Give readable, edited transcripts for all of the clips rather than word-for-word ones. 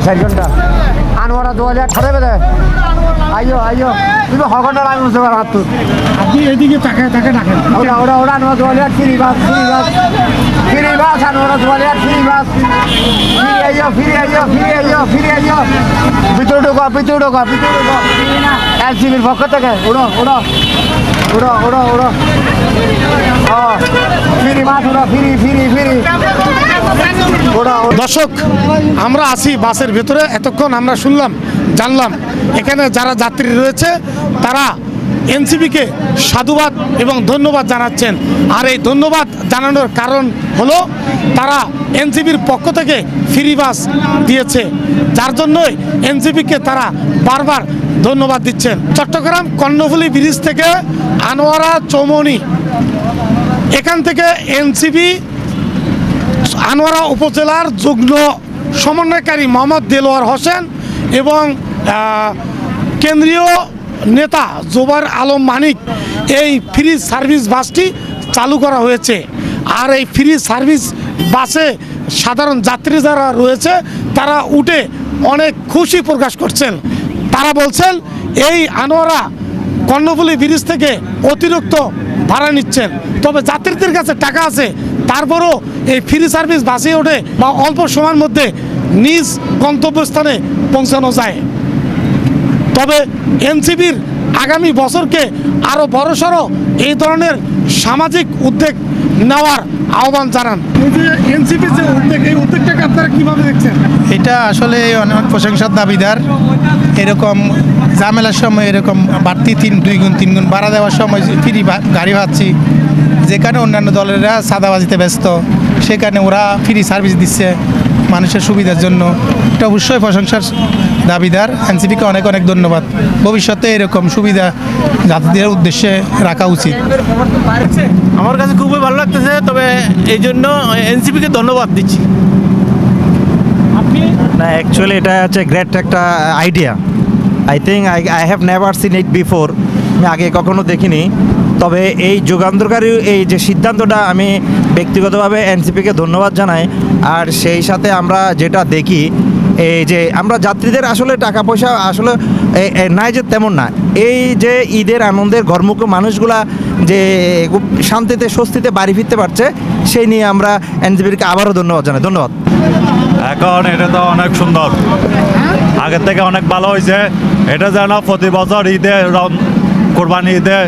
4 ঘন্টা আনোয়ারা 2018 বেদে আইও আইও তুমি হগন্ডা আমি বুঝতে পারো হাত আপনি এদিকে তাকে ডাকেন। ওরা ওরা ওরা Anwara 2008 free bus Anwara 2008 free bus ফিরে আইও ভিতরে ঢোকা এলসিবির পক্ষ থেকে ওড়ো ফিরি বাস ওড়ো ফিরি দর্শক, আমরা আছি বাসের ভেতরে। এতক্ষণ আমরা জানলাম এখানে যারা যাত্রী রয়েছে তারা এনসিপিকে সাধুবাদ এবং ধন্যবাদ জানাচ্ছেন। আর এই ধন্যবাদ জানানোর কারণ হলো তারা এনসিপির পক্ষ থেকে ফ্রি বাস দিয়েছে, যার জন্যই এনসিপিকে তারা বারবার ধন্যবাদ দিচ্ছেন। চট্টগ্রাম কর্ণফুলী ব্রিজ থেকে আনোয়ারা চৌমনি, এখান থেকে এনসিপি আনোয়ারা উপজেলার যুগ্ম সমন্বয়কারী মোহাম্মদ দেলোয়ার হোসেন এবং কেন্দ্রীয় নেতা জোবার আলম মানিক এই ফ্রি সার্ভিস বাসটি চালু করা হয়েছে। আর এই ফ্রি সার্ভিস বাসে সাধারণ যাত্রী যারা রয়েছে তারা উঠে অনেক খুশি প্রকাশ করছেন। তারা বলছেন এই আনোয়ারা কর্ণফুলী ব্রিজ থেকে অতিরিক্ত ভাড়া নিচ্ছেন, তবে যাত্রীদের কাছে টাকা আছে, তারপরও এই ফ্রি সার্ভিস বাসে ওঠে বা অল্প সময়ের মধ্যে নিজ গন্তব্যস্থানে পৌঁছানো যায়। তবে এনসিপির আগামী বছরকে আরও বড়সড় এই ধরনের সামাজিক উদ্যোগ নেওয়ার আহ্বান জানান। এই যে এনসিপির যে উদ্যোগ, এই উদ্যোগটাকে আপনারা কীভাবে দেখছেন? এটা আসলে অনেক প্রশংসার দাবিদার। এরকম ঝামেলার সময় এরকম বাড়তি 2 গুণ 3 গুণ ভাড়া দেওয়ার সময় ফ্রি গাড়ি পাচ্ছি, যেখানে অন্যান্য দলেরা সাদাবাজিতে ব্যস্ত, সেখানে ওরা ফ্রি সার্ভিস দিচ্ছে মানুষের সুবিধার জন্য। এটা অবশ্যই প্রশংসার দাবিদার। এনসিপিকে অনেক অনেক ধন্যবাদ। ভবিষ্যতে এরকম সুবিধা যাত্রীদের উদ্দেশ্যে রাখা উচিত। আমার কাছে খুবই ভালো লাগতেছে, তবে এই জন্য এনসিপিকে ধন্যবাদ দিচ্ছি। না, অ্যাকচুয়ালি এটা হচ্ছে গ্রেট একটা idea. I think I have never seen it before, আমি আগে কখনো দেখিনি। তবে এই যুগান্তকারী এই যে সিদ্ধান্তটা, আমি ব্যক্তিগতভাবে এনসিপিকে ধন্যবাদ জানাই। আর সেই সাথে আমরা যেটা দেখি, এই যে আমরা যাত্রীদের আসলে টাকা পয়সা আসলে নাই যে তেমন না, এই যে ঈদের আনন্দের ঘরমুখী মানুষগুলা যে খুব শান্তিতে স্বস্তিতে বাড়ি ফিরতে পারছে, সেই নিয়ে আমরা এনসিপিকে আবারও ধন্যবাদ জানাই। ধন্যবাদ। এখন এটা তো অনেক সুন্দর, আগের থেকে অনেক ভালো হয়েছে। এটা যেন প্রতি বছর ঈদে, কোরবানি ঈদে,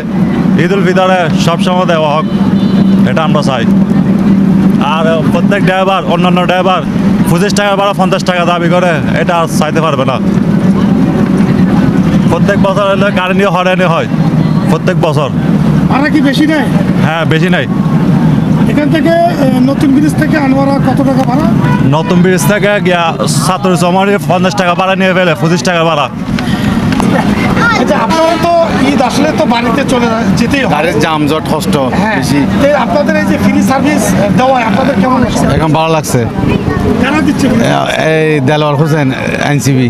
ঈদ উল ফিতরে সবসময় দেওয়া হোক, এটা আমরা চাই। আর প্রত্যেক ড্রাইভার, অন্যান্য ড্রাইভার 25 টাকা ভাড়া 50 টাকা দাবি করে, এটা আর চাইতে পারবে না। প্রত্যেক বছর হলে গাড়ি নিয়ে হয়রানি হয়, প্রত্যেক বছর। ভাড়া কি বেশি নেয়? হ্যাঁ, বেশি নাই। এখান থেকে নতুন ব্রিজ থেকে আনোয়ারা কত টাকা ভাড়া? নতুন ব্রিজ থেকে গিয়া ছাত্র জমানি 50 টাকা ভাড়া নিয়ে ফেলে, 25 টাকা ভাড়া। আচ্ছা, আপনারা তো ঈদ আসলে তো বাড়িতে চলে যেতেই হয়, গাড়ির জামজট কষ্ট হ্যাঁ। বেশি। তো আপনাদের এই যে ফ্রি সার্ভিস দেওয়ায় আপনাদের কেমন লাগছে? এখন ভালো লাগছে। কারা দিচ্ছে? এই দেলোয়ার হোসেন, এনসিপি।